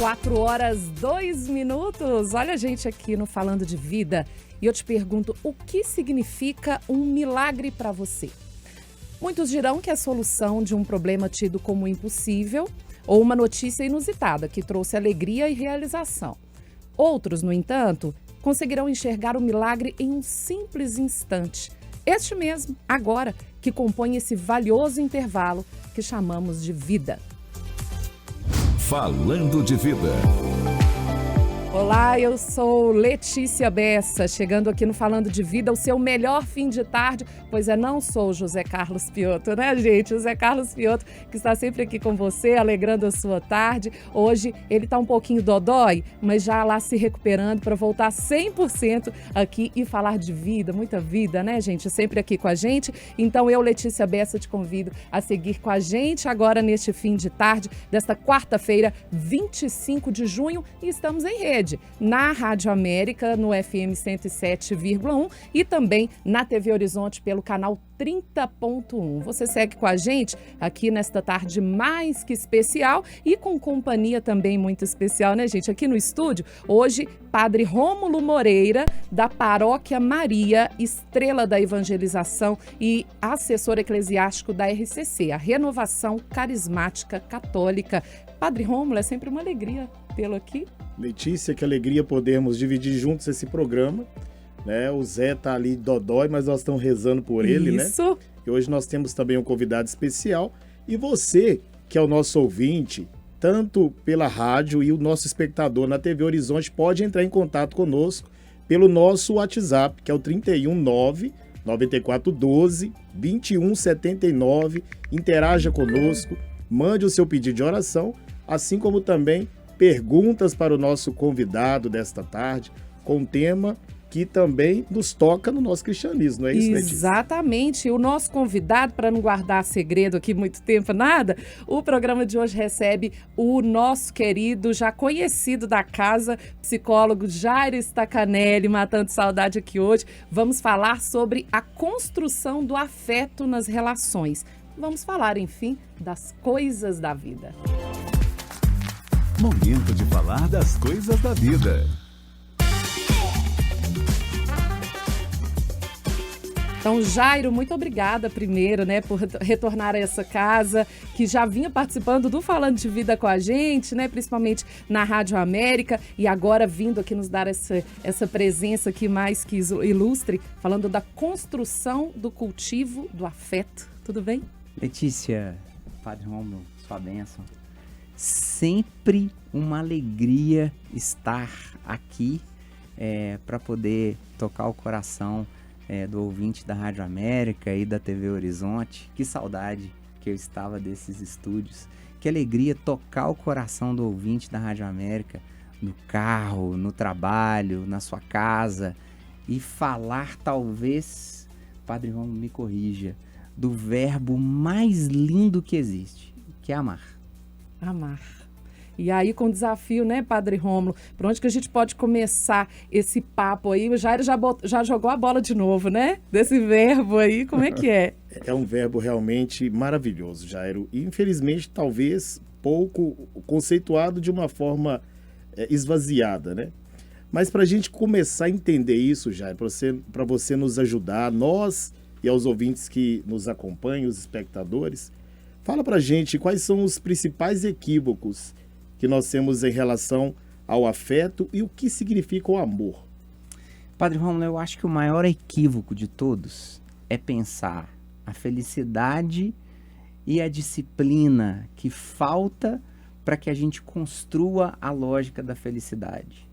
4h02. Olha a gente aqui no Falando de Vida e eu te pergunto, o que significa um milagre para você? Muitos dirão que é a solução de um problema tido como impossível ou uma notícia inusitada que trouxe alegria e realização. Outros, no entanto, conseguirão enxergar o milagre em um simples instante. Este mesmo, agora, que compõe esse valioso intervalo que chamamos de vida. Falando de Vida. Olá, eu sou Letícia Bessa, chegando aqui no Falando de Vida, o seu melhor fim de tarde, pois não sou o José Carlos Piotto, né, gente? José Carlos Piotto, que está sempre aqui com você, alegrando a sua tarde. Hoje ele está um pouquinho dodói, mas já lá se recuperando para voltar 100% aqui e falar de vida, muita vida, né, gente? Sempre aqui com a gente. Então eu, Letícia Bessa, te convido a seguir com a gente agora neste fim de tarde, desta quarta-feira, 25 de junho, e estamos em rede. Na Rádio América, no FM 107,1 e também na TV Horizonte pelo canal 30.1. Você segue com a gente aqui nesta tarde mais que especial e com companhia também muito especial, né, gente? Aqui no estúdio, hoje, Padre Rômulo Moreira, da Paróquia Maria, estrela da evangelização e assessor eclesiástico da RCC, a Renovação Carismática Católica. Padre Rômulo, é sempre uma alegria tê-lo aqui. Letícia, que alegria podermos dividir juntos esse programa, né? O Zé tá ali dodói, mas nós estamos rezando por ele, né? Isso. E hoje nós temos também um convidado especial. E você, que é o nosso ouvinte, tanto pela rádio e o nosso espectador na TV Horizonte, pode entrar em contato conosco pelo nosso WhatsApp, que é o 319 9412 2179. Interaja conosco, mande o seu pedido de oração, assim como também perguntas para o nosso convidado desta tarde, com um tema que também nos toca no nosso cristianismo, não é isso, Letícia? Exatamente. O nosso convidado, para não guardar segredo aqui muito tempo, nada, o programa de hoje recebe o nosso querido, já conhecido da casa, psicólogo Jairo Stacanelli, matando saudade aqui hoje. Vamos falar sobre a construção do afeto nas relações. Vamos falar, enfim, das coisas da vida. Momento de falar das coisas da vida. Então, Jairo, muito obrigada primeiro, né, por retornar a essa casa, que já vinha participando do Falando de Vida com a gente, né, principalmente na Rádio América, e agora vindo aqui nos dar essa presença aqui mais que ilustre, falando da construção do cultivo do afeto. Tudo bem? Letícia, Padre Rômulo, sua bênção. Sempre uma alegria estar aqui para poder tocar o coração do ouvinte da Rádio América e da TV Horizonte. Que saudade que eu estava desses estúdios. Que alegria tocar o coração do ouvinte da Rádio América no carro, no trabalho, na sua casa e falar, talvez, Padre Rômulo me corrija, do verbo mais lindo que existe, que é amar. Amar. E aí com o desafio, né, Padre Rômulo, por onde que a gente pode começar esse papo aí? O Jairo já jogou a bola de novo, né? Desse verbo aí, como é que é? É um verbo realmente maravilhoso, Jairo. E infelizmente, talvez, pouco conceituado de uma forma esvaziada, né? Mas para a gente começar a entender isso, Jairo, para você nos ajudar, nós e aos ouvintes que nos acompanham, os espectadores, fala pra gente quais são os principais equívocos que nós temos em relação ao afeto e o que significa o amor. Padre Rômulo, eu acho que o maior equívoco de todos é pensar a felicidade e a disciplina que falta para que a gente construa a lógica da felicidade.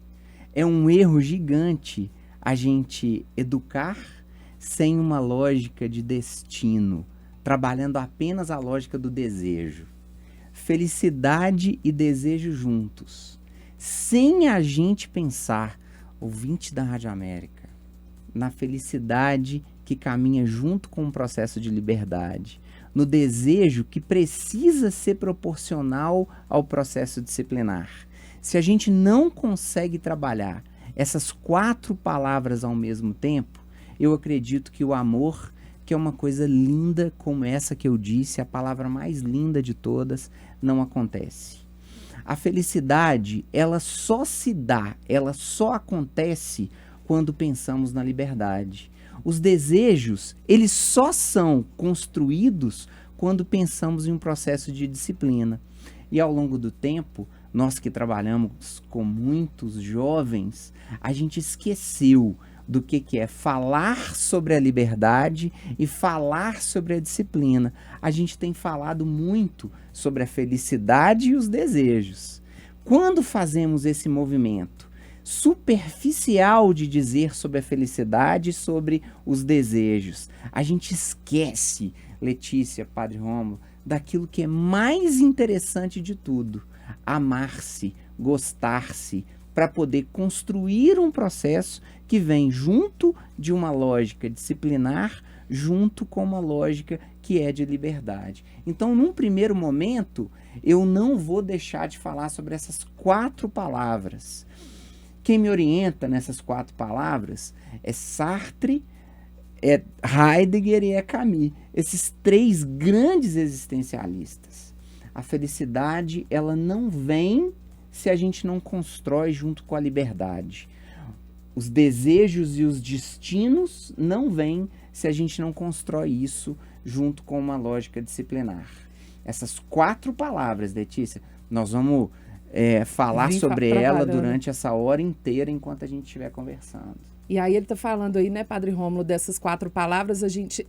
É um erro gigante a gente educar sem uma lógica de destino, trabalhando apenas a lógica do desejo. Felicidade e desejo juntos. Sem a gente pensar, ouvinte da Rádio América, na felicidade que caminha junto com o processo de liberdade, no desejo que precisa ser proporcional ao processo disciplinar. Se a gente não consegue trabalhar essas 4 palavras ao mesmo tempo, eu acredito que o amor, que é uma coisa linda como essa que eu disse, a palavra mais linda de todas, não acontece. A felicidade, ela só se dá, ela só acontece quando pensamos na liberdade. Os desejos, eles só são construídos quando pensamos em um processo de disciplina. E ao longo do tempo, nós que trabalhamos com muitos jovens, a gente esqueceu do que é falar sobre a liberdade e falar sobre a disciplina. A gente tem falado muito sobre a felicidade e os desejos. Quando fazemos esse movimento superficial de dizer sobre a felicidade e sobre os desejos, a gente esquece, Letícia, Padre Rômulo, daquilo que é mais interessante de tudo: amar-se, gostar-se, para poder construir um processo que vem junto de uma lógica disciplinar, junto com uma lógica que é de liberdade. Então, num primeiro momento, eu não vou deixar de falar sobre essas 4 palavras. Quem me orienta nessas 4 palavras é Sartre, é Heidegger e é Camus, esses 3 grandes existencialistas. A felicidade, ela não vem se a gente não constrói junto com a liberdade. Os desejos e os destinos não vêm se a gente não constrói isso junto com uma lógica disciplinar. Essas 4 palavras, Letícia, nós vamos falar sobre ela durante essa hora inteira enquanto a gente estiver conversando. E aí ele está falando aí, né, Padre Rômulo, dessas 4 palavras, a gente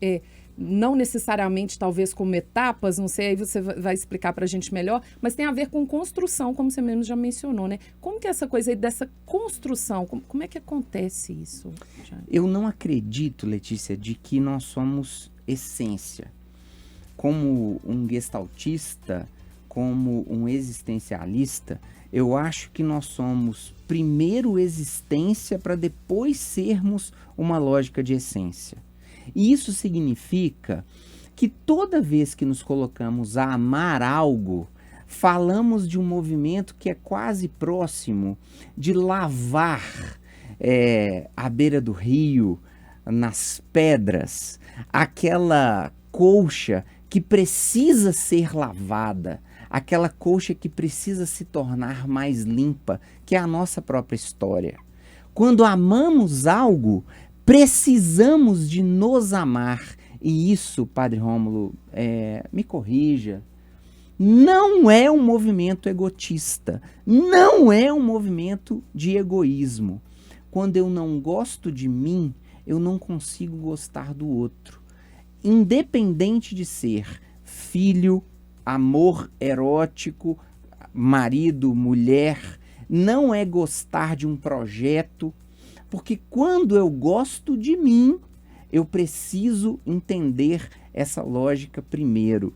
não necessariamente talvez como etapas, não sei, aí você vai explicar para a gente melhor, mas tem a ver com construção, como você mesmo já mencionou, né? Como que é essa coisa aí dessa construção, como é que acontece isso? Eu não acredito, Letícia, de que nós somos essência. Como um gestaltista, como um existencialista, eu acho que nós somos primeiro existência para depois sermos uma lógica de essência. E isso significa que toda vez que nos colocamos a amar algo, falamos de um movimento que é quase próximo de lavar à beira do rio, nas pedras, aquela colcha que precisa ser lavada, aquela colcha que precisa se tornar mais limpa, que é a nossa própria história. Quando amamos algo, precisamos de nos amar. E isso, Padre Rômulo, me corrija, não é um movimento egotista, não é um movimento de egoísmo. Quando eu não gosto de mim, eu não consigo gostar do outro. Independente de ser filho, amor erótico, marido, mulher, não é gostar de um projeto, porque quando eu gosto de mim, eu preciso entender essa lógica primeiro.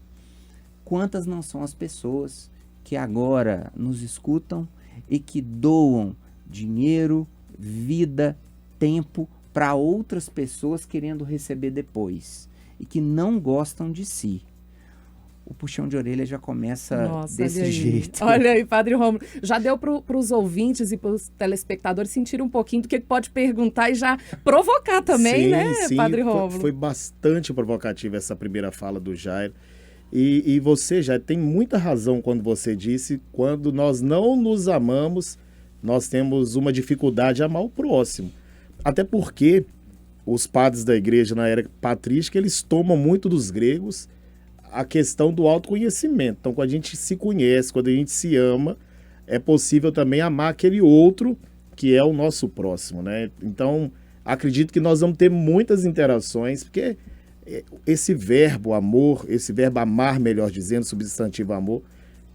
Quantas não são as pessoas que agora nos escutam e que doam dinheiro, vida, tempo para outras pessoas querendo receber depois e que não gostam de si? O puxão de orelha já começa desse jeito. Olha aí, Padre Rômulo. Já deu para os ouvintes e para os telespectadores sentirem um pouquinho do que pode perguntar e já provocar também, sim, Padre Rômulo? Foi bastante provocativa essa primeira fala do Jairo. E você já tem muita razão quando você disse, quando nós não nos amamos, nós temos uma dificuldade de amar o próximo. Até porque os padres da igreja na era patrística, eles tomam muito dos gregos a questão do autoconhecimento. Então, quando a gente se conhece, quando a gente se ama, é possível também amar aquele outro que é o nosso próximo, né? Então, acredito que nós vamos ter muitas interações, porque esse verbo amor, esse verbo amar, melhor dizendo, substantivo amor,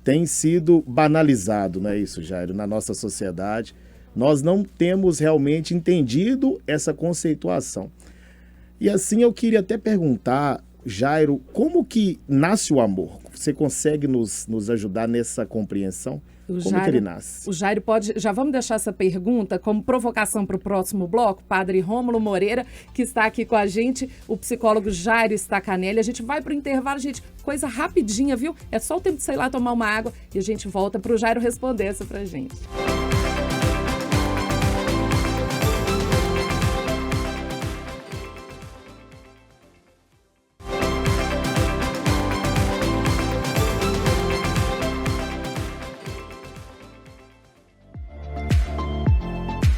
tem sido banalizado, não é isso, Jairo, na nossa sociedade. Nós não temos realmente entendido essa conceituação. E assim eu queria até perguntar, Jairo, como que nasce o amor? Você consegue nos ajudar nessa compreensão? Como que ele nasce? O Jairo pode... Já vamos deixar essa pergunta como provocação para o próximo bloco. Padre Rômulo Moreira, que está aqui com a gente, o psicólogo Jairo Stacanelli. A gente vai para o intervalo, gente, coisa rapidinha, viu? É só o tempo de sair lá tomar uma água e a gente volta para o Jairo responder essa para a gente.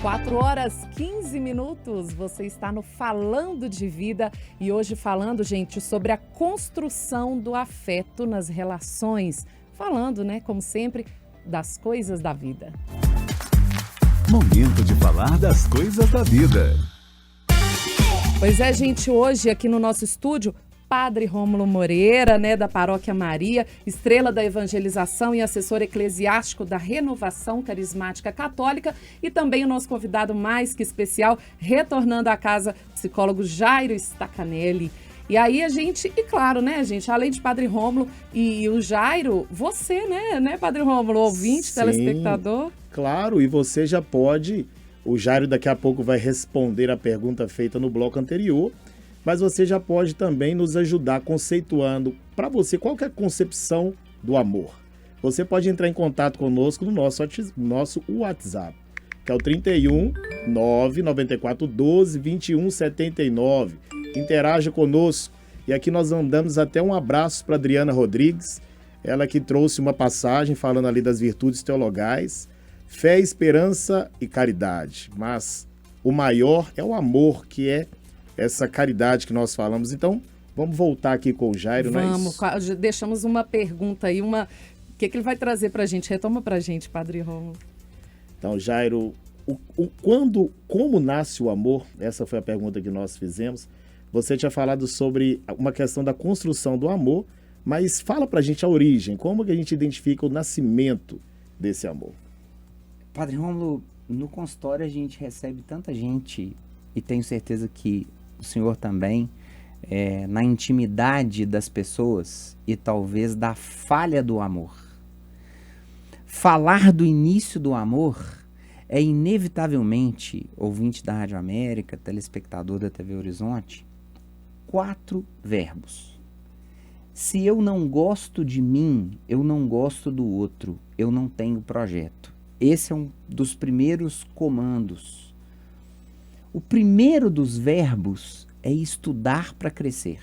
4h15, você está no Falando de Vida e hoje falando, gente, sobre a construção do afeto nas relações. Falando, né, como sempre, das coisas da vida. Momento de falar das coisas da vida. Pois é, gente, hoje aqui no nosso estúdio, Padre Rômulo Moreira, né, da Paróquia Maria, estrela da evangelização e assessor eclesiástico da Renovação Carismática Católica, e também o nosso convidado mais que especial, retornando à casa, psicólogo Jairo Stacanelli. E aí a gente, e claro, né, gente, além de Padre Rômulo e o Jairo, você, né, Padre Rômulo, ouvinte, Sim, telespectador? Claro, e você já pode, o Jairo daqui a pouco vai responder a pergunta feita no bloco anterior, mas você já pode também nos ajudar conceituando para você qual que é a concepção do amor. Você pode entrar em contato conosco no nosso WhatsApp, que é o 31 994 12 21 79. Interaja conosco. E aqui nós mandamos até um abraço para Adriana Rodrigues, ela que trouxe uma passagem falando ali das virtudes teologais, fé, esperança e caridade. Mas o maior é o amor, que é essa caridade que nós falamos. Então, vamos voltar aqui com o Jairo, Vamos, não é isso? deixamos uma pergunta aí, o que ele vai trazer pra gente? Retoma pra gente, Padre Rômulo. Então, Jairo, como nasce o amor? Essa foi a pergunta que nós fizemos. Você tinha falado sobre uma questão da construção do amor, mas fala pra gente a origem, como que a gente identifica o nascimento desse amor? Padre Rômulo, no consultório a gente recebe tanta gente, e tenho certeza que o senhor também, na intimidade das pessoas e talvez da falha do amor. Falar do início do amor é inevitavelmente, ouvinte da Rádio América, telespectador da TV Horizonte, 4 verbos. Se eu não gosto de mim, eu não gosto do outro, eu não tenho projeto. Esse é um dos primeiros comandos. O primeiro dos verbos é estudar para crescer.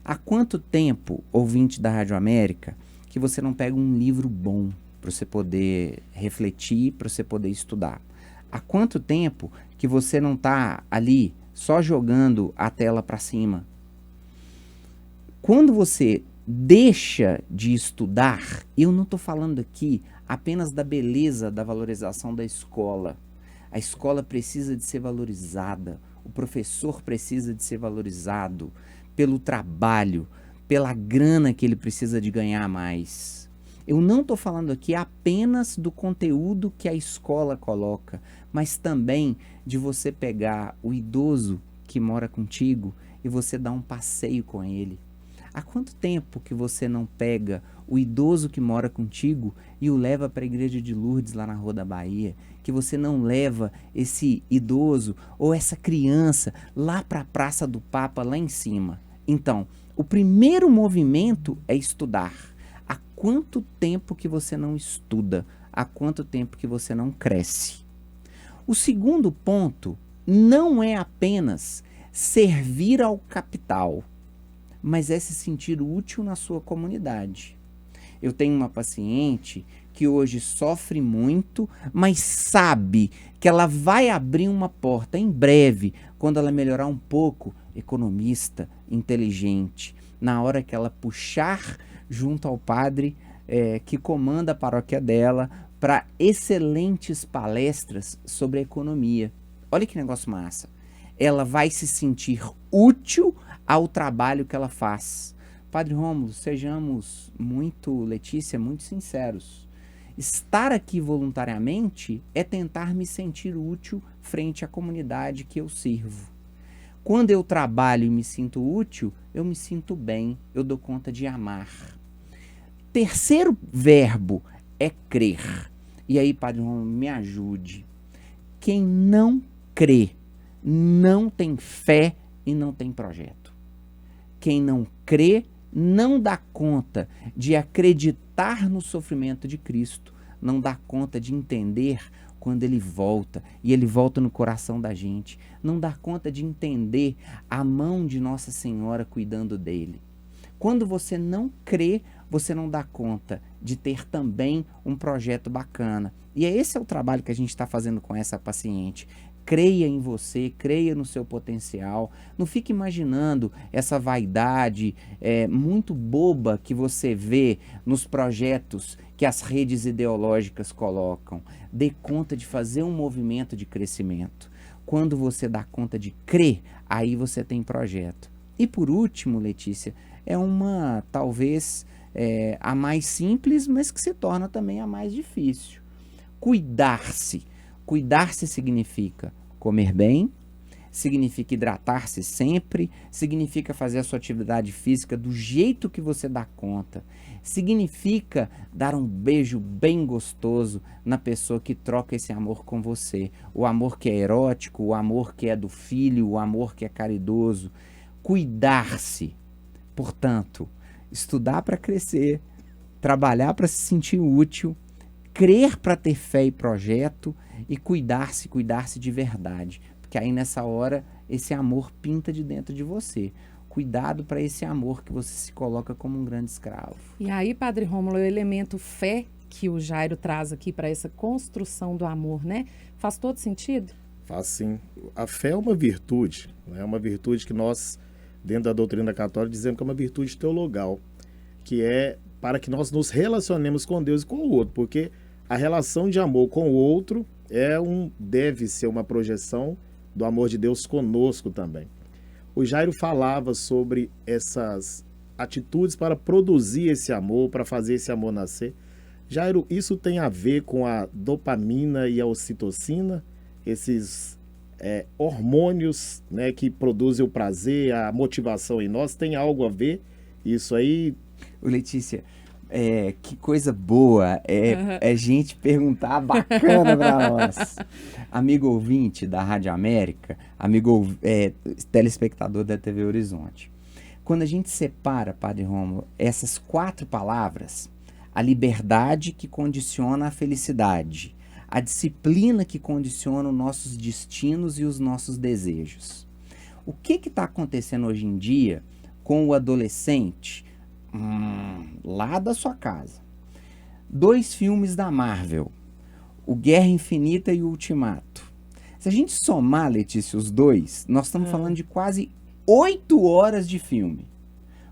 Há quanto tempo, ouvinte da Rádio América, que você não pega um livro bom para você poder refletir, para você poder estudar? Há quanto tempo que você não está ali só jogando a tela para cima? Quando você deixa de estudar, eu não estou falando aqui apenas da beleza da valorização da escola. A escola precisa de ser valorizada, o professor precisa de ser valorizado pelo trabalho, pela grana que ele precisa de ganhar mais. Eu não estou falando aqui apenas do conteúdo que a escola coloca, mas também de você pegar o idoso que mora contigo e você dar um passeio com ele. Há quanto tempo que você não pega o idoso que mora contigo e o leva para a igreja de Lourdes lá na Rua da Bahia? Que você não leva esse idoso ou essa criança lá para a Praça do Papa lá em cima? Então, o primeiro movimento é estudar. Há quanto tempo que você não estuda? Há quanto tempo que você não cresce? O segundo ponto não é apenas servir ao capital, mas é se sentir útil na sua comunidade. Eu tenho uma paciente que hoje sofre muito, mas sabe que ela vai abrir uma porta em breve, quando ela melhorar um pouco, economista, inteligente, na hora que ela puxar junto ao padre que comanda a paróquia dela para excelentes palestras sobre a economia. Olha que negócio massa. Ela vai se sentir útil ao trabalho que ela faz. Padre Rômulo, sejamos Letícia, muito sinceros. Estar aqui voluntariamente é tentar me sentir útil frente à comunidade que eu sirvo. Quando eu trabalho e me sinto útil, eu me sinto bem, eu dou conta de amar. Terceiro verbo é crer. E aí, Padre Rômulo, me ajude. Quem não crê, não tem fé e não tem projeto. Quem não crê, não dá conta de acreditar no sofrimento de Cristo, não dá conta de entender quando ele volta, e ele volta no coração da gente, não dá conta de entender a mão de Nossa Senhora cuidando dele. Quando você não crê, você não dá conta de ter também um projeto bacana. E esse é o trabalho que a gente está fazendo com essa paciente. Creia em você, creia no seu potencial. Não fique imaginando essa vaidade muito boba que você vê nos projetos que as redes ideológicas colocam. Dê conta de fazer um movimento de crescimento. Quando você dá conta de crer, aí você tem projeto. E por último, Letícia, é uma, talvez, a mais simples, mas que se torna também a mais difícil. Cuidar-se. Cuidar-se significa comer bem, significa hidratar-se sempre, significa fazer a sua atividade física do jeito que você dá conta, significa dar um beijo bem gostoso na pessoa que troca esse amor com você, o amor que é erótico, o amor que é do filho, o amor que é caridoso. Cuidar-se, portanto, estudar para crescer, trabalhar para se sentir útil, crer para ter fé e projeto e cuidar-se de verdade. Porque aí nessa hora esse amor pinta de dentro de você. Cuidado para esse amor que você se coloca como um grande escravo. E aí, Padre Rômulo, o elemento fé que o Jairo traz aqui para essa construção do amor, né? Faz todo sentido? Faz sim. A fé é uma virtude, né? É uma virtude que nós, dentro da doutrina católica, dizemos que é uma virtude teologal, que é para que nós nos relacionemos com Deus e com o outro, porque a relação de amor com o outro deve ser uma projeção do amor de Deus conosco também. O Jairo falava sobre essas atitudes para produzir esse amor, para fazer esse amor nascer. Jairo, isso tem a ver com a dopamina e a ocitocina, esses hormônios, né, que produzem o prazer, a motivação em nós, tem algo a ver? Isso aí... Letícia, que coisa boa é gente perguntar bacana para nós. Amigo ouvinte da Rádio América, telespectador da TV Horizonte. Quando a gente separa, Padre Rômulo, essas 4 palavras, a liberdade que condiciona a felicidade, a disciplina que condiciona os nossos destinos e os nossos desejos. O que está acontecendo hoje em dia com o adolescente lá da sua casa? 2 filmes da Marvel, o Guerra Infinita e o Ultimato. Se a gente somar, Letícia, os 2, nós estamos falando de quase 8 horas de filme.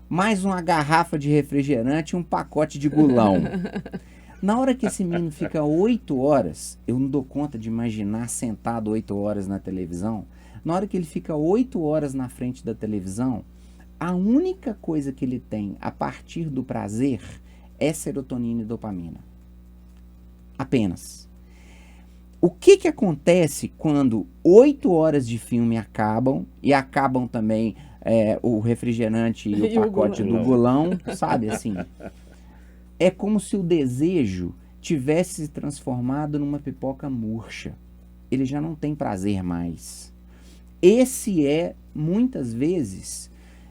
Mais uma garrafa de refrigerante e um pacote de gulão. Na hora que esse menino fica 8 horas, eu não dou conta de imaginar sentado 8 horas na televisão. Na hora que ele fica 8 horas na frente da televisão, a única coisa que ele tem a partir do prazer é serotonina e dopamina. Apenas. O que acontece quando 8 horas de filme acabam, e acabam também o refrigerante e o pacote do gulão, sabe assim? É como se o desejo tivesse se transformado numa pipoca murcha. Ele já não tem prazer mais. Esse muitas vezes...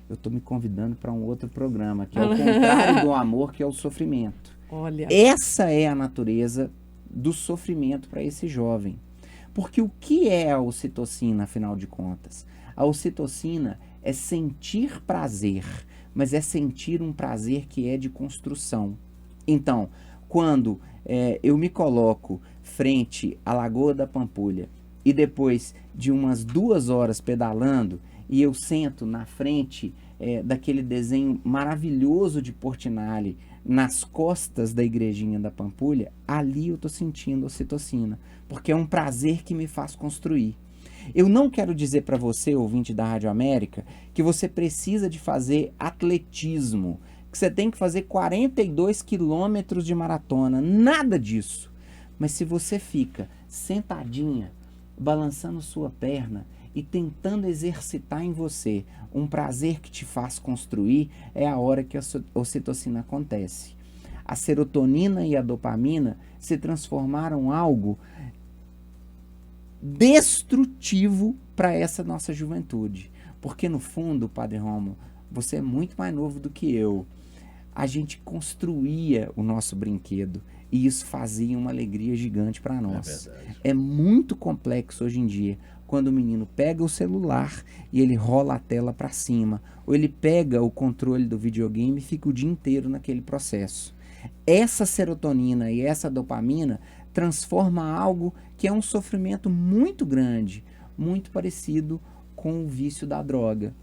Eu estou me convidando para um outro programa, que é o contrário do amor, que é o sofrimento. Olha. Essa é a natureza do sofrimento para esse jovem. Porque o que é a ocitocina, afinal de contas? A ocitocina é sentir prazer, mas é sentir um prazer que é de construção. Então, quando eu me coloco frente à Lagoa da Pampulha e depois de umas 2 horas pedalando, e eu sento na frente daquele desenho maravilhoso de Portinari, nas costas da igrejinha da Pampulha, ali eu estou sentindo ocitocina, porque é um prazer que me faz construir. Eu não quero dizer para você, ouvinte da Rádio América, que você precisa de fazer atletismo, que você tem que fazer 42 quilômetros de maratona, nada disso. Mas se você fica sentadinha, balançando sua perna e tentando exercitar em você um prazer que te faz construir, é a hora que a ocitocina acontece. A serotonina e a dopamina se transformaram em algo destrutivo para essa nossa juventude. Porque no fundo, Padre Rômulo, você é muito mais novo do que eu. A gente construía o nosso brinquedo. E isso fazia uma alegria gigante para nós. verdade. É muito complexo hoje em dia, quando o menino pega o celular e ele rola a tela para cima, ou ele pega o controle do videogame e fica o dia inteiro naquele processo. Essa serotonina e essa dopamina transforma algo que é um sofrimento muito grande, muito parecido com o vício da droga.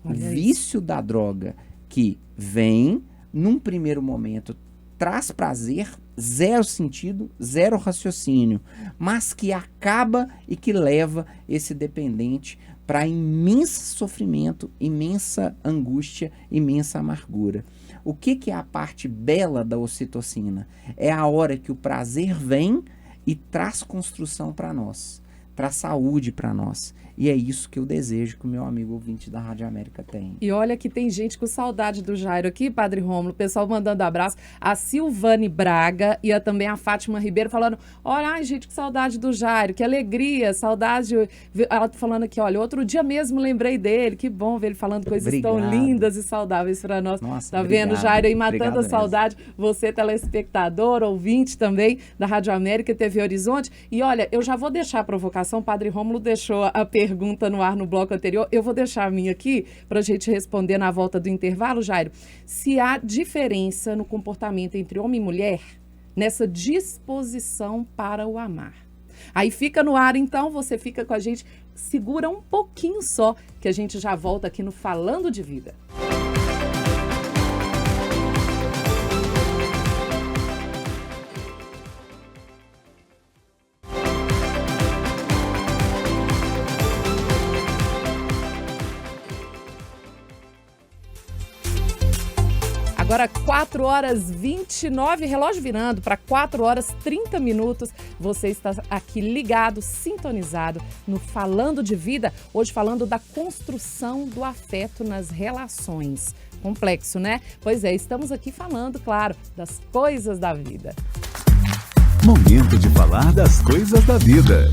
O Olha isso. vício da droga que vem, num primeiro momento, traz prazer, zero sentido, zero raciocínio, mas que acaba e que leva esse dependente para imenso sofrimento, imensa angústia, imensa amargura. O que é a parte bela da ocitocina? É a hora que o prazer vem e traz construção para nós, traz saúde para nós. E é isso que eu desejo que o meu amigo ouvinte da Rádio América tenha. E olha que tem gente com saudade do Jairo aqui, Padre Rômulo, o pessoal mandando abraço. A Silvane Braga e também a Fátima Ribeiro falando, olha, ai, gente, que saudade do Jairo, que alegria, saudade. Ela tá falando aqui, olha, outro dia mesmo lembrei dele, que bom ver ele falando coisas tão Obrigado. lindas e saudáveis para nós. Nossa, Tá obrigado, vendo, Jairo, aí obrigado matando a mesmo. saudade, você telespectador, ouvinte também da Rádio América e TV Horizonte. E olha, eu já vou deixar a provocação, o Padre Rômulo deixou a pergunta no ar no bloco anterior, eu vou deixar a minha aqui para a gente responder na volta do intervalo, Jairo. Se há diferença no comportamento entre homem e mulher nessa disposição para o amar. Aí fica no ar, então, você fica com a gente, segura um pouquinho só, que a gente já volta aqui no Falando de Vida. Agora 4 horas 29, relógio virando para 4 horas 30 minutos. Você está aqui ligado, sintonizado no Falando de Vida. Hoje falando da construção do afeto nas relações. Complexo, né? Pois é, estamos aqui falando, claro, das coisas da vida. Momento de falar das coisas da vida.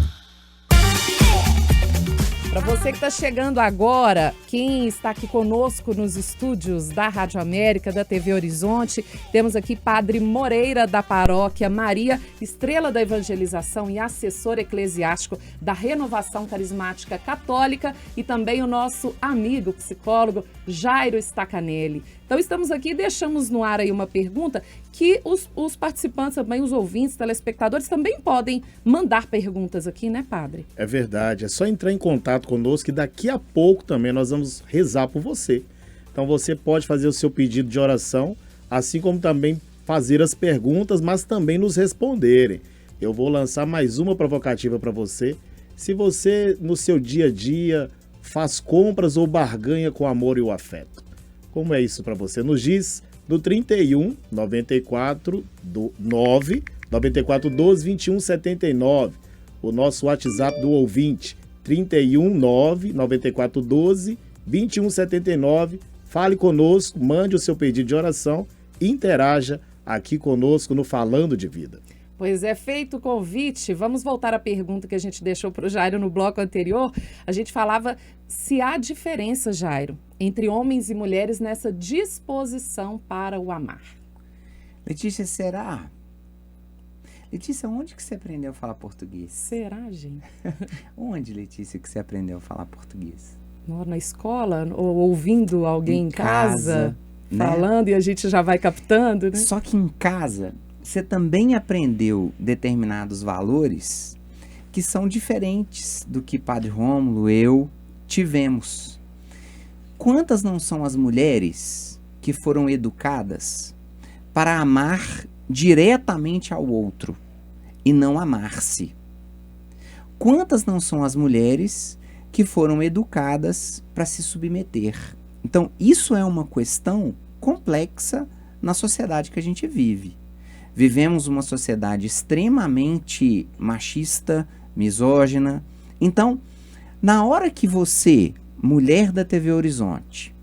Para você que está chegando agora, quem está aqui conosco nos estúdios da Rádio América, da TV Horizonte, temos aqui Padre Moreira da Paróquia Maria, estrela da evangelização e assessor eclesiástico da Renovação Carismática Católica, e também o nosso amigo psicólogo Jairo Stacanelli. Então estamos aqui e deixamos no ar aí uma pergunta que os participantes também, os ouvintes, telespectadores também podem mandar perguntas aqui, né, Padre? É verdade, é só entrar em contato conosco que daqui a pouco também nós vamos rezar por você. Então você pode fazer o seu pedido de oração, assim como também fazer as perguntas, mas também nos responderem. Eu vou lançar mais uma provocativa para você. Se você, no seu dia a dia, faz compras ou barganha com o amor e o afeto, como é isso para você? Nos diz do 31 94 9 94 12 21 79, o nosso WhatsApp do ouvinte, 31 9 94 12 21 79. Fale conosco, mande o seu pedido de oração e interaja aqui conosco no Falando de Vida. Pois é, feito o convite, vamos voltar à pergunta que a gente deixou para o Jairo no bloco anterior. A gente falava se há diferença, Jairo, entre homens e mulheres nessa disposição para o amar. Letícia, será? Letícia, onde que você aprendeu a falar português? Será, gente? Onde, Letícia, que você aprendeu a falar português? Na escola, ou ouvindo alguém em casa, né? falando, e a gente já vai captando, né? Só que em casa, você também aprendeu determinados valores que são diferentes do que Padre Rômulo, eu, tivemos. Quantas não são as mulheres que foram educadas para amar diretamente ao outro e não amar-se? Quantas não são as mulheres que foram educadas para se submeter? Então, isso é uma questão complexa na sociedade que a gente vive. Vivemos uma sociedade extremamente machista, misógina. Então, na hora que você, mulher da TV Horizonte,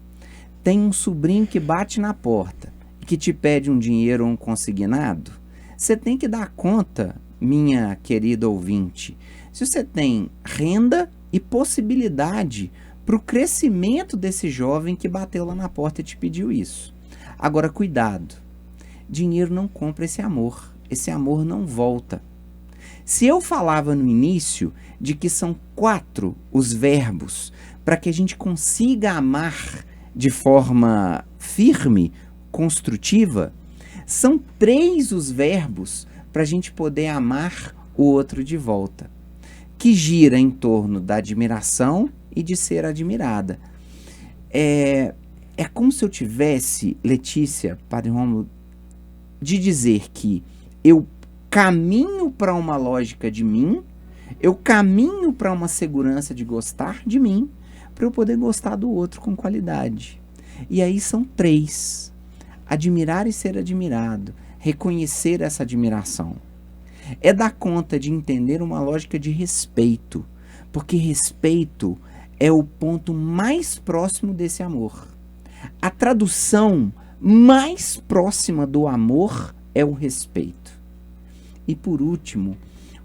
tem um sobrinho que bate na porta e que te pede um dinheiro ou um consignado, você tem que dar conta, minha querida ouvinte, se você tem renda e possibilidade para o crescimento desse jovem que bateu lá na porta e te pediu isso. Agora, cuidado. Dinheiro não compra esse amor. esse amor não volta. Se eu falava no início de que são 4 os verbos para que a gente consiga amar de forma firme, construtiva, são 3 os verbos para a gente poder amar o outro de volta, que gira em torno da admiração e de ser admirada. É como se eu tivesse, Letícia, Padre Rômulo, de dizer que eu caminho para uma lógica de mim, eu caminho para uma segurança de gostar de mim, para eu poder gostar do outro com qualidade. E aí são 3. Admirar e ser admirado, reconhecer essa admiração. É dar conta de entender uma lógica de respeito, porque respeito é o ponto mais próximo desse amor. A tradução mais próxima do amor é o respeito. E por último,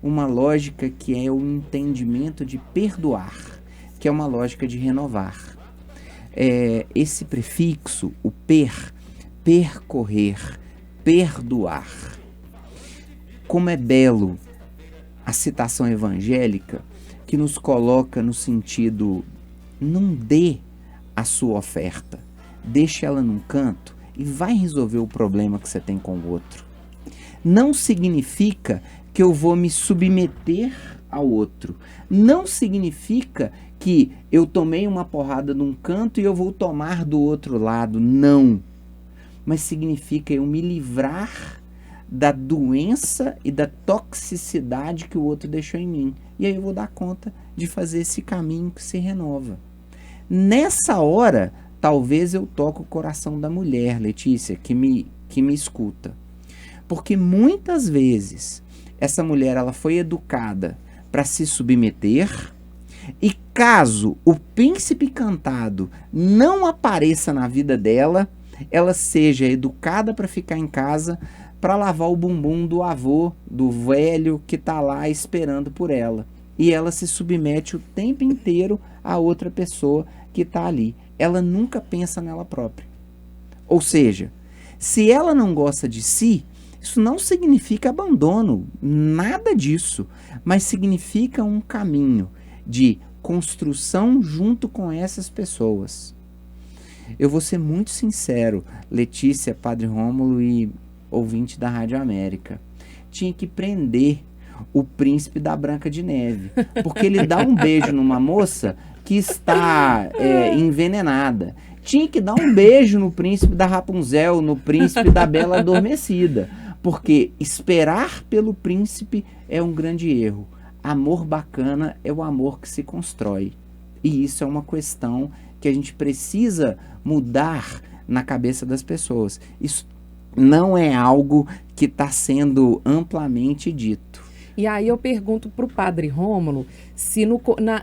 uma lógica que é o entendimento de perdoar, que é uma lógica de renovar. Esse prefixo, o percorrer, perdoar. Como é belo a citação evangélica que nos coloca no sentido: não dê a sua oferta, deixe ela num canto e vai resolver o problema que você tem com o outro. Não significa que eu vou me submeter ao outro. Não significa que eu tomei uma porrada num canto e eu vou tomar do outro lado. Não. Mas significa eu me livrar da doença e da toxicidade que o outro deixou em mim. E aí eu vou dar conta de fazer esse caminho que se renova. Nessa hora, talvez eu toque o coração da mulher, Letícia, que me escuta. Porque muitas vezes essa mulher ela foi educada para se submeter, e caso o príncipe encantado não apareça na vida dela, ela seja educada para ficar em casa, para lavar o bumbum do avô, do velho que está lá esperando por ela. E ela se submete o tempo inteiro a outra pessoa que está ali. Ela nunca pensa nela própria. Ou seja, se ela não gosta de si, isso não significa abandono, nada disso, mas significa um caminho de construção junto com essas pessoas. Eu vou ser muito sincero, Letícia, Padre Rômulo e ouvinte da Rádio América. Tinha que prender o príncipe da Branca de Neve, porque ele dá um beijo numa moça que está envenenada. Tinha que dar um beijo no príncipe da Rapunzel, no príncipe da Bela Adormecida, porque esperar pelo príncipe é um grande erro. Amor bacana é o amor que se constrói. E isso é uma questão que a gente precisa mudar na cabeça das pessoas. Isso não é algo que está sendo amplamente dito. E aí eu pergunto para o Padre Rômulo se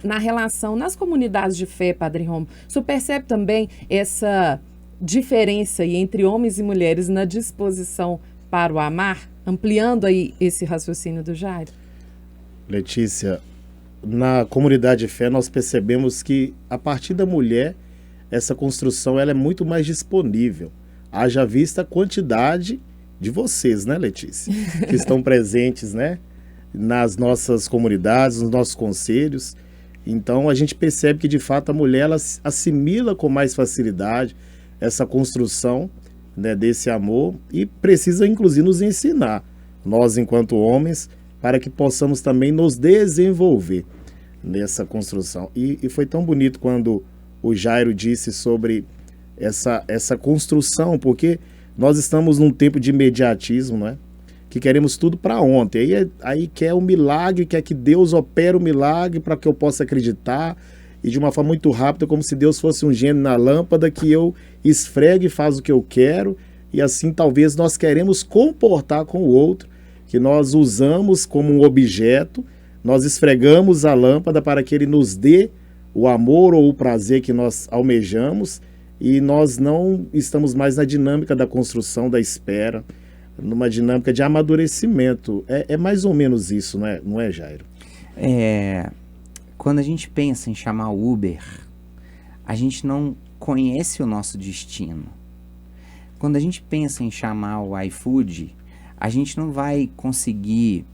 na relação, nas comunidades de fé, Padre Rômulo, o senhor percebe também essa diferença aí entre homens e mulheres na disposição para o amar, ampliando aí esse raciocínio do Jairo? Letícia, na comunidade de fé nós percebemos que a partir da mulher, essa construção ela é muito mais disponível. Haja vista a quantidade de vocês, né, Letícia? Que estão presentes, né, nas nossas comunidades, nos nossos conselhos. Então a gente percebe que de fato a mulher ela assimila com mais facilidade essa construção, né, desse amor, e precisa inclusive nos ensinar, nós enquanto homens, para que possamos também nos desenvolver nessa construção. E foi tão bonito quando o Jairo disse sobre essa construção, porque nós estamos num tempo de imediatismo, né? Que queremos tudo para ontem. Aí quer o milagre, quer que Deus opere o milagre para que eu possa acreditar, e de uma forma muito rápida, como se Deus fosse um gênio na lâmpada que eu esfregue e faço o que eu quero, e assim talvez nós queremos comportar com o outro, que nós usamos como um objeto, nós esfregamos a lâmpada para que ele nos dê o amor ou o prazer que nós almejamos, e nós não estamos mais na dinâmica da construção, da espera, numa dinâmica de amadurecimento. É mais ou menos isso, não é, Jairo? Quando a gente pensa em chamar o Uber, a gente não conhece o nosso destino. Quando a gente pensa em chamar o iFood, a gente não vai conseguir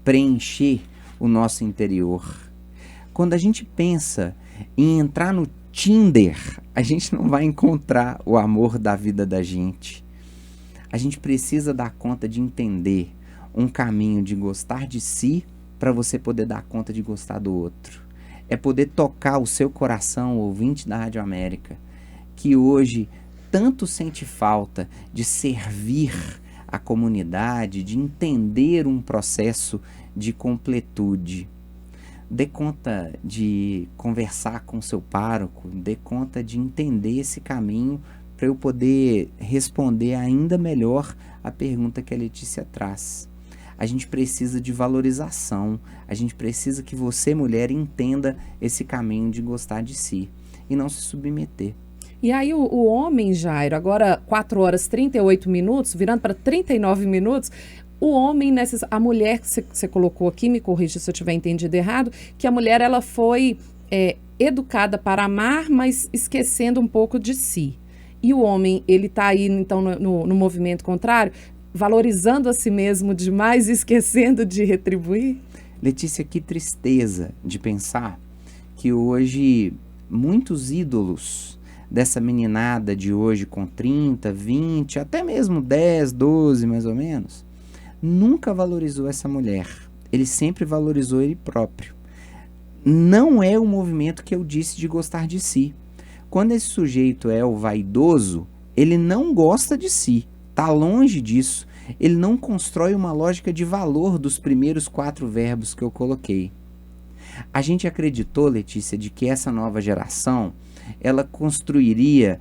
preencher o nosso interior. Quando a gente pensa em entrar no Tinder, a gente não vai encontrar o amor da vida da gente. A gente precisa dar conta de entender um caminho de gostar de si para você poder dar conta de gostar do outro. É poder tocar o seu coração, ouvinte da Rádio América, que hoje tanto sente falta de servir a comunidade, de entender um processo de completude. Dê conta de conversar com seu pároco, dê conta de entender esse caminho para eu poder responder ainda melhor a pergunta que a Letícia traz. A gente precisa de valorização, a gente precisa que você, mulher, entenda esse caminho de gostar de si e não se submeter. E aí o homem, Jairo, agora 4 horas e 38 minutos, virando para 39 minutos, o homem, a mulher que você colocou aqui, me corrija se eu tiver entendido errado, que a mulher ela foi educada para amar, mas esquecendo um pouco de si. E o homem, ele está aí, então, no movimento contrário, valorizando a si mesmo demais e esquecendo de retribuir? Letícia, que tristeza de pensar que hoje muitos ídolos dessa meninada de hoje com 30, 20, até mesmo 10, 12 mais ou menos, nunca valorizou essa mulher. Ele sempre valorizou ele próprio. Não é o movimento que eu disse de gostar de si. Quando esse sujeito é o vaidoso, ele não gosta de si. Está longe disso. Ele não constrói uma lógica de valor dos primeiros 4 verbos que eu coloquei. A gente acreditou, Letícia, de que essa nova geração ela construiria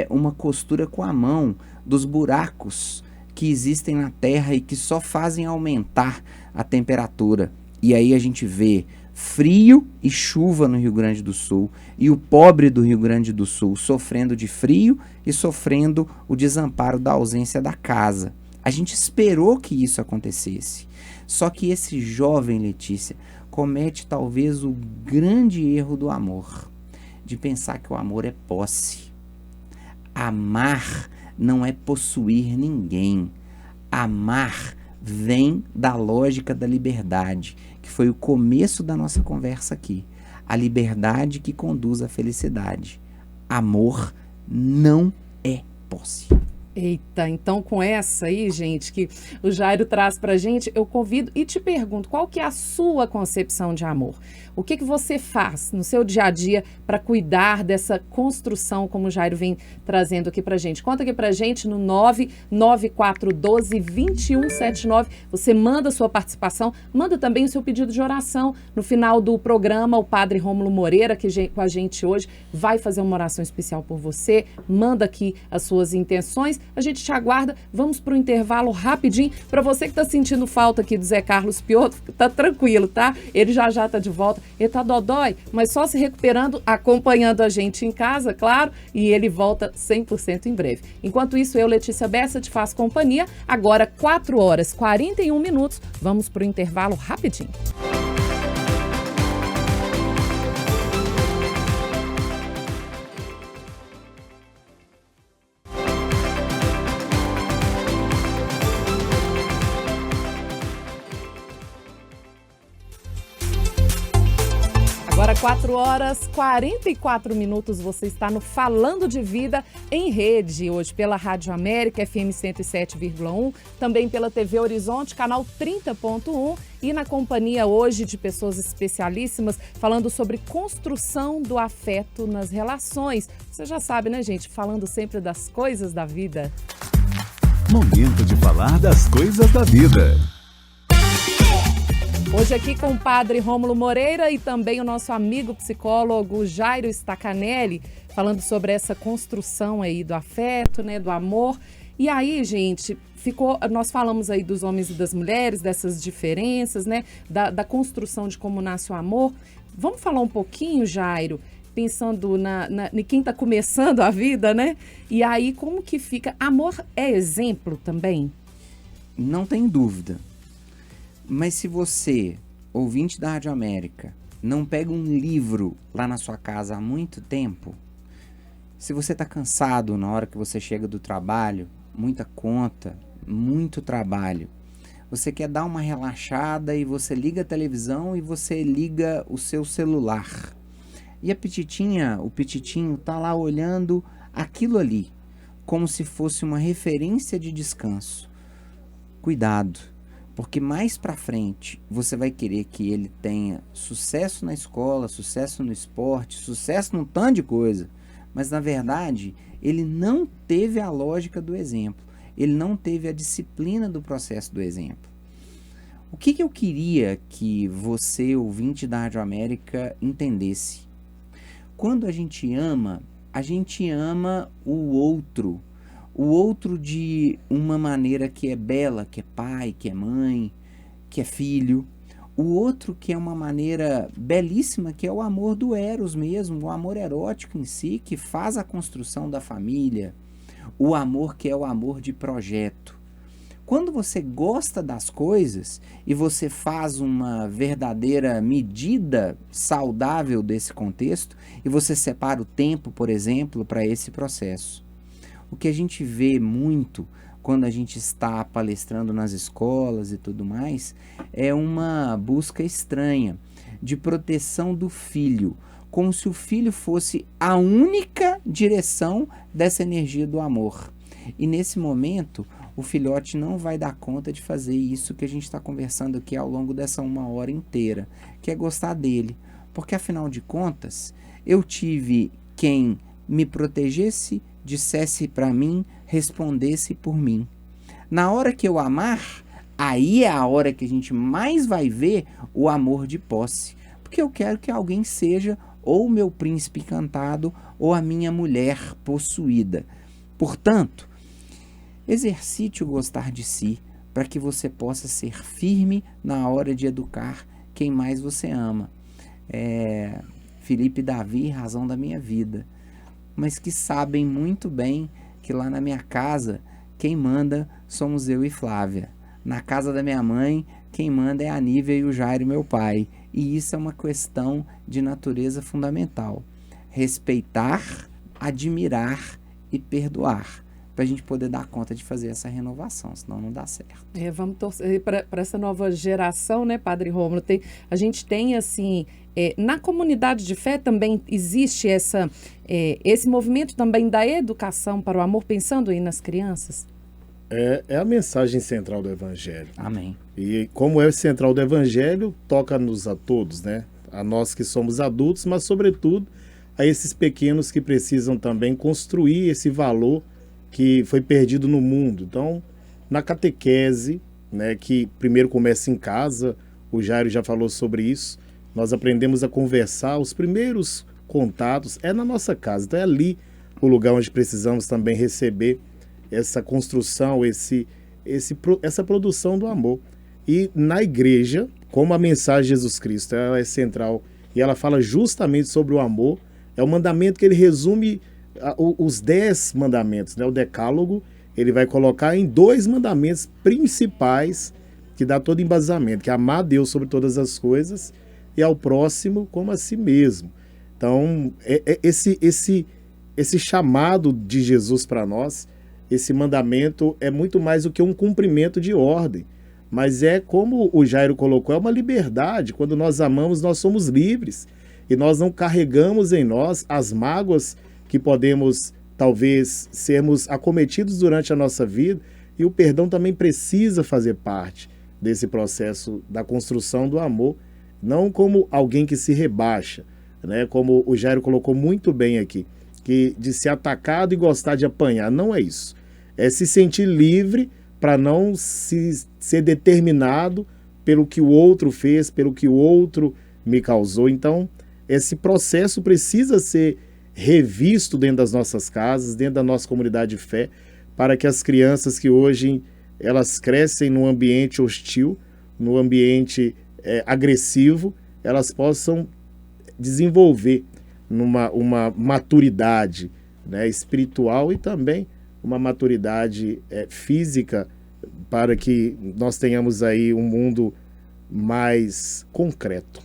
uma costura com a mão dos buracos que existem na Terra e que só fazem aumentar a temperatura. E aí a gente vê frio e chuva no Rio Grande do Sul, e o pobre do Rio Grande do Sul sofrendo de frio e sofrendo o desamparo da ausência da casa. A gente esperou que isso acontecesse. Só que esse jovem, Letícia, comete talvez o grande erro do amor, de pensar que o amor é posse. Amar não é possuir ninguém. Amar vem da lógica da liberdade, que foi o começo da nossa conversa aqui. A liberdade que conduz à felicidade. Amor não é posse. Eita, então com essa aí, gente, que o Jairo traz pra gente, eu convido e te pergunto, qual que é a sua concepção de amor? O que você faz no seu dia a dia para cuidar dessa construção, como o Jairo vem trazendo aqui pra gente? Conta aqui pra gente no 99412-2179. Você manda a sua participação, manda também o seu pedido de oração. No final do programa, o Padre Rômulo Moreira, que com a gente hoje, vai fazer uma oração especial por você. Manda aqui as suas intenções. A gente te aguarda. Vamos para o intervalo rapidinho. Para você que está sentindo falta aqui do Zé Carlos Pioto, tá tranquilo, tá? Ele já tá de volta. Ele tá dodói, mas só se recuperando, acompanhando a gente em casa, claro, e ele volta 100% em breve. Enquanto isso, eu, Letícia Bessa, te faço companhia. Agora, 4 horas e 41 minutos. Vamos para o intervalo rapidinho. Agora 4 horas e 44 minutos, você está no Falando de Vida em Rede, hoje pela Rádio América, FM 107,1, também pela TV Horizonte, canal 30.1 e na companhia hoje de pessoas especialíssimas falando sobre construção do afeto nas relações. Você já sabe, né, gente? Falando sempre das coisas da vida. Momento de falar das coisas da vida. Hoje aqui com o Padre Rômulo Moreira e também o nosso amigo psicólogo Jairo Stacanelli, falando sobre essa construção aí do afeto, né, do amor. E aí, gente, nós falamos aí dos homens e das mulheres, dessas diferenças, né, da construção de como nasce o amor. Vamos falar um pouquinho, Jairo, pensando em quem está começando a vida, né? E aí, como que fica? Amor é exemplo também? Não tem dúvida. Mas se você, ouvinte da Rádio América, não pega um livro lá na sua casa há muito tempo, se você está cansado na hora que você chega do trabalho, muita conta, muito trabalho. Você quer dar uma relaxada e você liga a televisão e você liga o seu celular. E a petitinha, o petitinho tá lá olhando aquilo ali, como se fosse uma referência de descanso. Cuidado, porque mais pra frente você vai querer que ele tenha sucesso na escola, sucesso no esporte, sucesso num tanto de coisa. Mas na verdade, ele não teve a lógica do exemplo. Ele não teve a disciplina do processo do exemplo. O que eu queria que você, ouvinte da Rádio América, entendesse? Quando a gente ama o outro de uma maneira que é bela, que é pai, que é mãe, que é filho. O outro que é uma maneira belíssima, que é o amor do eros mesmo, o amor erótico em si, que faz a construção da família. O amor que é o amor de projeto. Quando você gosta das coisas e você faz uma verdadeira medida saudável desse contexto e você separa o tempo, por exemplo, para esse processo. O que a gente vê muito quando a gente está palestrando nas escolas e tudo mais é uma busca estranha de proteção do filho, como se o filho fosse a única direção dessa energia do amor. E nesse momento, o filhote não vai dar conta de fazer isso que a gente está conversando aqui ao longo dessa 1 hora inteira, que é gostar dele. Porque, afinal de contas, eu tive quem me protegesse, dissesse para mim, respondesse por mim. Na hora que eu amar, aí é a hora que a gente mais vai ver o amor de posse. Porque eu quero que alguém seja ou o meu príncipe encantado ou a minha mulher possuída. Portanto, exercite o gostar de si para que você possa ser firme na hora de educar quem mais você ama. Felipe e Davi, razão da minha vida. Mas que sabem muito bem que lá na minha casa, quem manda somos eu e Flávia. Na casa da minha mãe, quem manda é a Nívia e o Jairo, meu pai. E isso é uma questão de natureza fundamental. Respeitar, admirar e perdoar. Para a gente poder dar conta de fazer essa renovação, senão não dá certo. Vamos torcer para essa nova geração, né, Padre Rômulo? A gente tem, assim, na comunidade de fé também existe esse movimento também da educação para o amor, pensando aí nas crianças? É a mensagem central do Evangelho. Amém. E como é central do Evangelho, toca-nos a todos, né? A nós que somos adultos, mas sobretudo a esses pequenos que precisam também construir esse valor que foi perdido no mundo. Então, na catequese, né, que primeiro começa em casa, o Jairo já falou sobre isso, nós aprendemos a conversar, os primeiros contatos é na nossa casa. Então é ali o lugar onde precisamos também receber essa construção, essa produção do amor. E na igreja, como a mensagem de Jesus Cristo ela é central e ela fala justamente sobre o amor, é o mandamento que ele resume os 10 mandamentos, né? O decálogo, ele vai colocar em 2 mandamentos principais que dá todo embasamento, que é amar a Deus sobre todas as coisas e ao próximo como a si mesmo. Então, esse chamado de Jesus para nós, esse mandamento é muito mais do que um cumprimento de ordem, mas é como o Jairo colocou, é uma liberdade. Quando nós amamos, nós somos livres e nós não carregamos em nós as mágoas que podemos, talvez, sermos acometidos durante a nossa vida, e o perdão também precisa fazer parte desse processo da construção do amor, não como alguém que se rebaixa, né? Como o Jairo colocou muito bem aqui, que de ser atacado e gostar de apanhar, não é isso. É se sentir livre para não ser determinado pelo que o outro fez, pelo que o outro me causou. Então, esse processo precisa ser revisto dentro das nossas casas, dentro da nossa comunidade de fé, para que as crianças que hoje elas crescem num ambiente hostil, num ambiente agressivo, elas possam desenvolver uma maturidade, né, espiritual e também uma maturidade física, para que nós tenhamos aí um mundo mais concreto.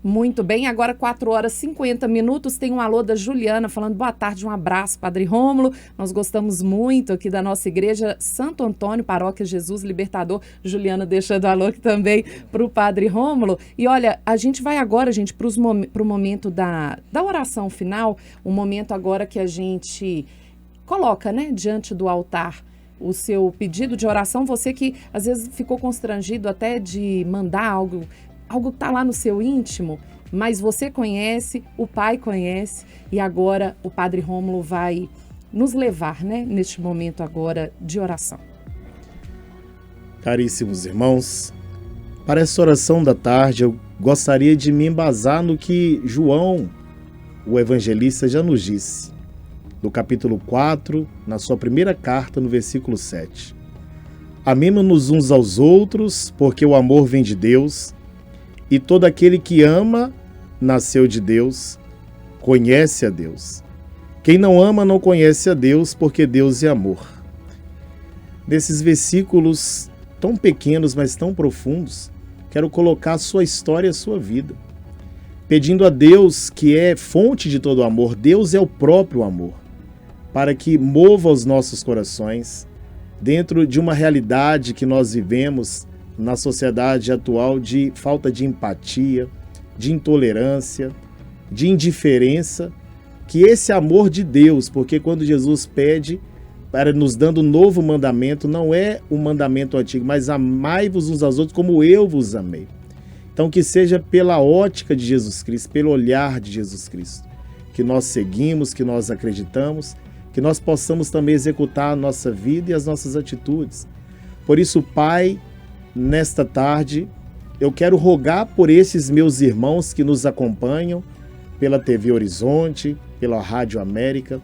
Muito bem, agora 4h50, tem um alô da Juliana falando boa tarde, um abraço, Padre Rômulo. Nós gostamos muito aqui da nossa igreja Santo Antônio, Paróquia Jesus Libertador. Juliana deixando alô aqui também para o Padre Rômulo. E olha, a gente vai agora, gente, para o momento da oração final, um momento agora que a gente coloca, né, diante do altar o seu pedido de oração. Você que às vezes ficou constrangido até de mandar algo que está lá no seu íntimo, mas você conhece, o Pai conhece, e agora o Padre Rômulo vai nos levar, né, neste momento agora de oração. Caríssimos irmãos, para essa oração da tarde eu gostaria de me embasar no que João, o evangelista, já nos disse, no capítulo 4, na sua primeira carta, no versículo 7. Amemo-nos uns aos outros, porque o amor vem de Deus, e todo aquele que ama nasceu de Deus, conhece a Deus. Quem não ama não conhece a Deus, porque Deus é amor. Nesses versículos tão pequenos, mas tão profundos, quero colocar a sua história e a sua vida, pedindo a Deus, que é fonte de todo amor, Deus é o próprio amor, para que mova os nossos corações dentro de uma realidade que nós vivemos na sociedade atual de falta de empatia, de intolerância, de indiferença, que esse amor de Deus, porque quando Jesus pede para nos dando um novo mandamento, não é o mandamento antigo, mas amai-vos uns aos outros como eu vos amei. Então que seja pela ótica de Jesus Cristo, pelo olhar de Jesus Cristo, que nós seguimos, que nós acreditamos, que nós possamos também executar a nossa vida e as nossas atitudes. Por isso, Pai, nesta tarde, eu quero rogar por esses meus irmãos que nos acompanham pela TV Horizonte, pela Rádio América,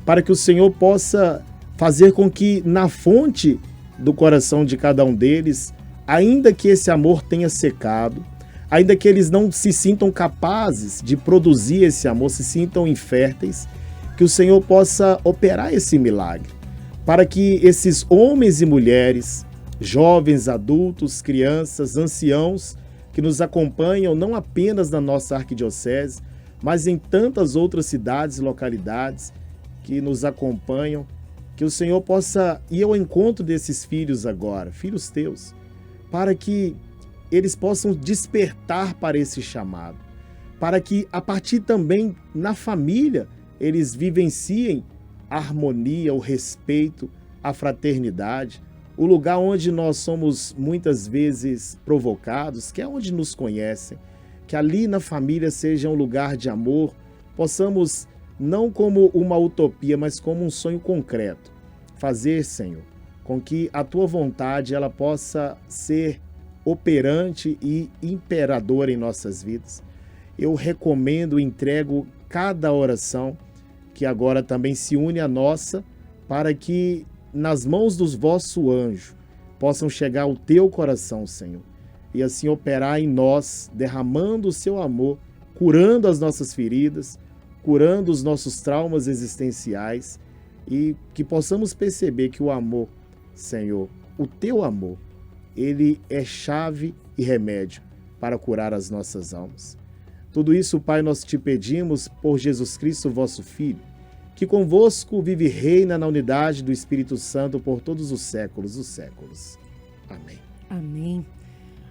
para que o Senhor possa fazer com que na fonte do coração de cada um deles, ainda que esse amor tenha secado, ainda que eles não se sintam capazes de produzir esse amor, se sintam inférteis, que o Senhor possa operar esse milagre, para que esses homens e mulheres, jovens, adultos, crianças, anciãos, que nos acompanham não apenas na nossa arquidiocese, mas em tantas outras cidades e localidades que nos acompanham, que o Senhor possa ir ao encontro desses filhos agora, filhos teus, para que eles possam despertar para esse chamado, para que a partir também na família eles vivenciem a harmonia, o respeito, a fraternidade, o lugar onde nós somos muitas vezes provocados, que é onde nos conhecem, que ali na família seja um lugar de amor, possamos, não como uma utopia, mas como um sonho concreto, fazer, Senhor, com que a Tua vontade ela possa ser operante e imperadora em nossas vidas. Eu recomendo, entrego cada oração, que agora também se une à nossa, para que nas mãos dos vossos anjos possam chegar ao Teu coração, Senhor, e assim operar em nós, derramando o Seu amor, curando as nossas feridas, curando os nossos traumas existenciais, e que possamos perceber que o amor, Senhor, o Teu amor, ele é chave e remédio para curar as nossas almas. Tudo isso, Pai, nós te pedimos por Jesus Cristo, vosso Filho, que convosco vive e reina na unidade do Espírito Santo por todos os séculos dos séculos. Amém. Amém.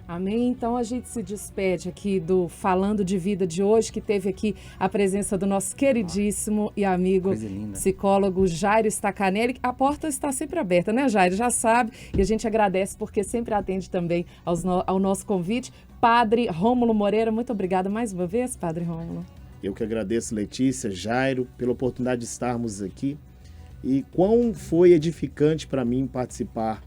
Amém. Então a gente se despede aqui do Falando de Vida de hoje, que teve aqui a presença do nosso queridíssimo e amigo psicólogo Jairo Stacanelli. A porta está sempre aberta, né, Jairo? Já sabe. E a gente agradece porque sempre atende também ao nosso convite. Padre Rômulo Moreira, muito obrigada mais uma vez, Padre Rômulo. Eu que agradeço, Letícia, Jairo, pela oportunidade de estarmos aqui. E quão foi edificante para mim participar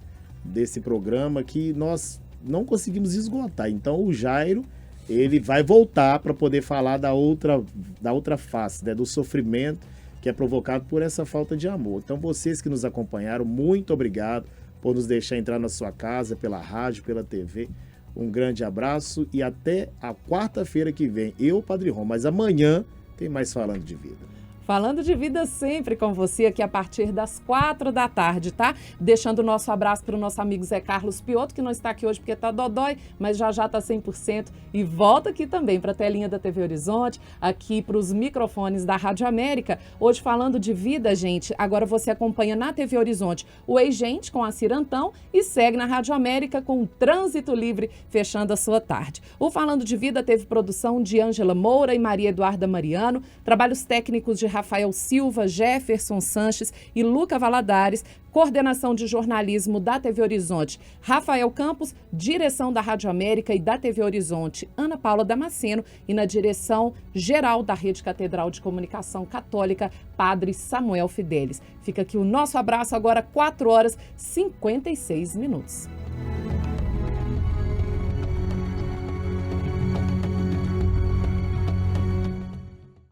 desse programa que nós não conseguimos esgotar. Então o Jairo, ele vai voltar para poder falar da outra face, né, do sofrimento que é provocado por essa falta de amor. Então vocês que nos acompanharam, muito obrigado por nos deixar entrar na sua casa, pela rádio, pela TV. Um grande abraço e até a quarta-feira que vem. Eu, Padre Rômulo, mas amanhã tem mais Falando de Vida. Falando de vida sempre com você aqui a partir das 4 da tarde, tá? Deixando o nosso abraço para o nosso amigo Zé Carlos Piotto, que não está aqui hoje porque tá dodói, mas já tá 100%. E volta aqui também para a telinha da TV Horizonte, aqui para os microfones da Rádio América. Hoje falando de vida, gente, agora você acompanha na TV Horizonte o Ei Gente com a Cirantão e segue na Rádio América com o Trânsito Livre, fechando a sua tarde. O Falando de Vida teve produção de Ângela Moura e Maria Eduarda Mariano, trabalhos técnicos de Rafael Silva, Jefferson Sanches e Luca Valadares, coordenação de jornalismo da TV Horizonte, Rafael Campos, direção da Rádio América e da TV Horizonte, Ana Paula Damasceno, e na direção geral da Rede Catedral de Comunicação Católica, Padre Samuel Fidelis. Fica aqui o nosso abraço agora, 4 horas e 56 minutos.